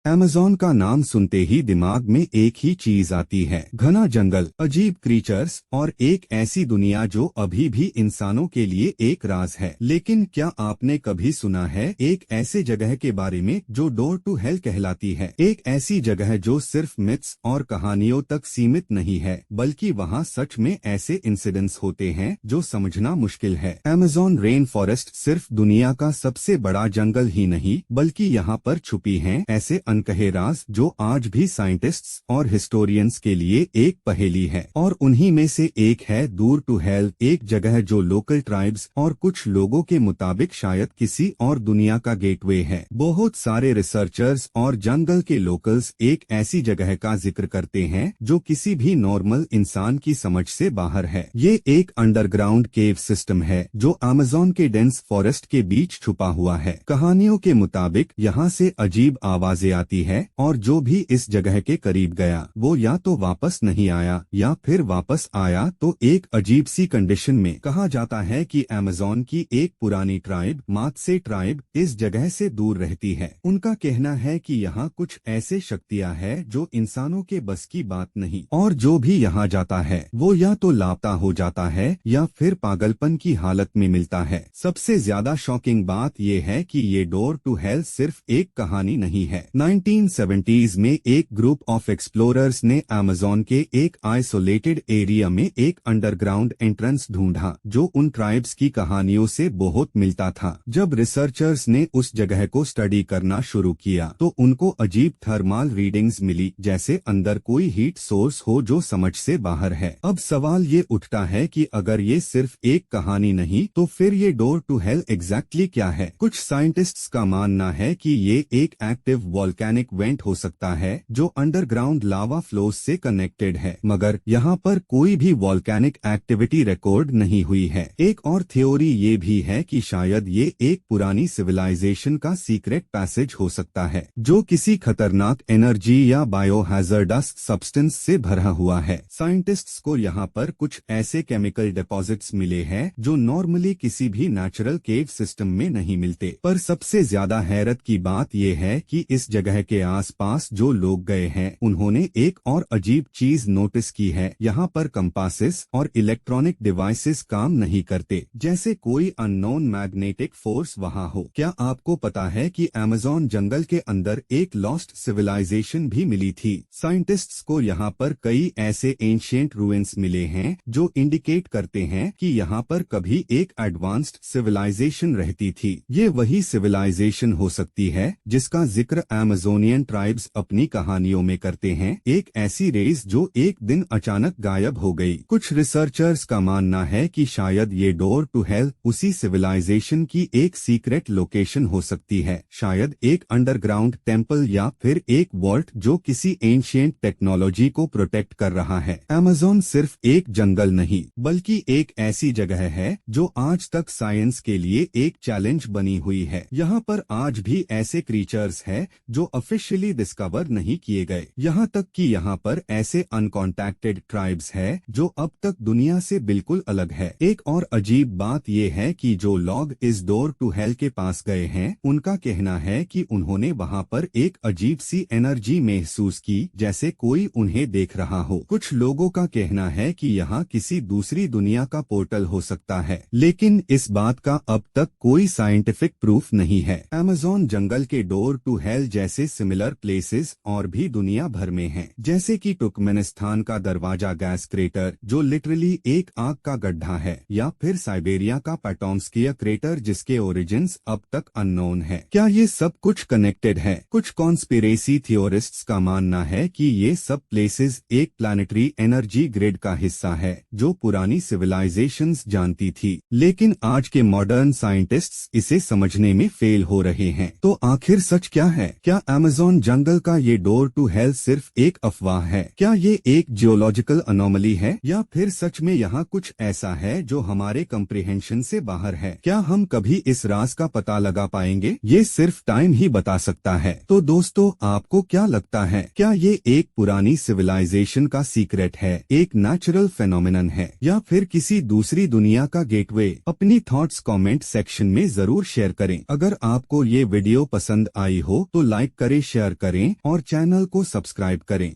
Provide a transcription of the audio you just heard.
Amazon का नाम सुनते ही दिमाग में एक ही चीज आती है, घना जंगल, अजीब क्रीचर्स और एक ऐसी दुनिया जो अभी भी इंसानों के लिए एक राज है। लेकिन क्या आपने कभी सुना है एक ऐसे जगह के बारे में जो डोर टू हेल कहलाती है? एक ऐसी जगह जो सिर्फ मिथ्स और कहानियों तक सीमित नहीं है, बल्कि वहाँ सच में ऐसे इंसिडेंट्स होते हैं जो समझना मुश्किल है। अमेज़न रेन फॉरेस्ट सिर्फ दुनिया का सबसे बड़ा जंगल ही नहीं, बल्कि यहाँ पर छुपी हैं ऐसे अनकहे राज जो आज भी साइंटिस्ट्स और हिस्टोरियंस के लिए एक पहेली है। और उन्हीं में से एक है डोर टू हेल, एक जगह जो लोकल ट्राइब्स और कुछ लोगों के मुताबिक शायद किसी और दुनिया का गेटवे है। बहुत सारे रिसर्चर्स और जंगल के लोकल्स एक ऐसी जगह का जिक्र करते हैं जो किसी भी नॉर्मल इंसान की समझ से बाहर है। ये एक अंडरग्राउंड केव सिस्टम है जो अमेज़न के डेंस फॉरेस्ट के बीच छुपा हुआ है। कहानियों के मुताबिक यहाँ से अजीब आवाजें आती है और जो भी इस जगह के करीब गया वो या तो वापस नहीं आया या फिर वापस आया तो एक अजीब सी कंडीशन में। कहा जाता है कि अमेज़न की एक पुरानी ट्राइब, मात्से ट्राइब, इस जगह से दूर रहती है। उनका कहना है कि यहाँ कुछ ऐसे शक्तियाँ हैं जो इंसानों के बस की बात नहीं, और जो भी यहाँ जाता है वो या तो लापता हो जाता है या फिर पागलपन की हालत में मिलता है। सबसे ज्यादा शॉकिंग बात ये है कि ये डोर टू हेल सिर्फ एक कहानी नहीं है। 1970s में एक ग्रुप ऑफ एक्सप्लोरर्स ने अमेज़न के एक आइसोलेटेड एरिया में एक अंडरग्राउंड एंट्रेंस ढूंढा जो उन ट्राइब्स की कहानियों से बहुत मिलता था। जब रिसर्चर्स ने उस जगह को स्टडी करना शुरू किया तो उनको अजीब थर्मल रीडिंग्स मिली, जैसे अंदर कोई हीट सोर्स हो जो समझ से बाहर है। अब सवाल ये उठता है कि अगर ये सिर्फ एक कहानी नहीं तो फिर ये डोर टू हेल एग्जैक्टली क्या है? कुछ साइंटिस्ट्स का मानना है कि ये एक एक्टिव वॉल्केनिक वेंट हो सकता है जो अंडरग्राउंड लावा फ्लोस से कनेक्टेड है, मगर यहाँ पर कोई भी वॉल्केनिक एक्टिविटी रिकॉर्ड नहीं हुई है। एक और थ्योरी ये भी है कि शायद ये एक पुरानी सिविलाइजेशन का सीक्रेट पैसेज हो सकता है जो किसी खतरनाक एनर्जी या बायोहैजर्डस सब्सटेंस से भरा हुआ है। साइंटिस्ट्स को यहाँ पर कुछ ऐसे केमिकल डिपॉजिट्स मिले हैं जो नॉर्मली किसी भी नेचुरल केव सिस्टम में नहीं मिलते। पर सबसे ज्यादा हैरत की बात यह है कि इस जगह के आसपास जो लोग गए हैं उन्होंने एक और अजीब चीज नोटिस की है। यहाँ पर कंपासेस और इलेक्ट्रॉनिक डिवाइसेस काम नहीं करते, जैसे कोई अननोन मैग्नेटिक फोर्स वहाँ हो। क्या आपको पता है कि अमेज़न जंगल के अंदर एक लॉस्ट सिविलाइजेशन भी मिली थी? साइंटिस्ट्स को यहाँ पर कई ऐसे एंशिएंट रूइंस मिले हैं जो इंडिकेट करते हैं कि यहाँ पर कभी एक एडवांस्ड सिविलाइजेशन रहती थी। ये वही सिविलाइजेशन हो सकती है जिसका जिक्र अमेज़ोनियन ट्राइब्स अपनी कहानियों में करते हैं, एक ऐसी रेस जो एक दिन अचानक गायब हो गई। कुछ रिसर्चर्स का मानना है कि शायद ये डोर टू हेल उसी सिविलाइजेशन की एक सीक्रेट लोकेशन हो सकती है, शायद एक अंडरग्राउंड टेम्पल या फिर एक वॉल्ट जो किसी एंशिएंट टेक्नोलॉजी को प्रोटेक्ट कर रहा है। अमेज़न सिर्फ एक जंगल नहीं बल्कि एक ऐसी जगह है जो आज तक साइंस के लिए एक चैलेंज बनी हुई है। यहाँ पर आज भी ऐसे क्रीचर्स हैं जो ऑफिशियली डिस्कवर नहीं किए गए, यहाँ तक कि यहाँ पर ऐसे अनकॉन्टैक्टेड ट्राइब्स है जो अब तक दुनिया से बिल्कुल अलग है। एक और अजीब बात यह है कि जो लोग इस डोर टू हेल के पास गए हैं उनका कहना है कि उन्होंने वहाँ पर एक अजीब सी एनर्जी महसूस की, जैसे कोई उन्हें देख रहा हो। कुछ लोगों का कहना है कि यहाँ किसी दूसरी दुनिया का पोर्टल हो सकता है, लेकिन इस बात का अब तक कोई साइंटिफिक प्रूफ नहीं है। अमेज़न जंगल के डोर टू हेल जैसे सिमिलर प्लेसेस और भी दुनिया भर में हैं, जैसे कि तुर्कमेनिस्तान का दरवाजा गैस क्रेटर जो लिटरली एक आग का गड्ढा है, या फिर साइबेरिया का पैटोम्स्किया क्रेटर जिसके ओरिजिन्स अब तक अननोन है। क्या ये सब कुछ कनेक्टेड है? कुछ कॉन्स्पिरेसी थियोरिस्ट्स का मानना है कि ये सब प्लेसेस एक प्लैनेटरी एनर्जी ग्रिड का हिस्सा है जो पुरानी सिविलाइजेशंस जानती थी, लेकिन आज के मॉडर्न साइंटिस्ट्स इसे समझने में फेल हो रहे हैं। तो आखिर सच क्या है? क्या अमेज़न जंगल का ये डोर टू हेल सिर्फ एक अफवाह है? क्या ये एक जियोलॉजिकल अनोमली है या फिर सच में यहाँ कुछ ऐसा है जो हमारे कम्प्रिहेंशन से बाहर है? क्या हम कभी इस राज का पता लगा पाएंगे? ये सिर्फ टाइम ही बता सकता है। तो दोस्तों, आपको क्या लगता है? क्या ये एक पुरानी सिविलाइजेशन का सीक्रेट है, एक नेचुरल फेनोमेनन है, या फिर किसी दूसरी दुनिया का गेटवे? अपनी थॉट्स कमेंट सेक्शन में जरूर शेयर करें। अगर आपको ये वीडियो पसंद आई हो तो लाइक करें, शेयर करें और चैनल को सब्सक्राइब करें।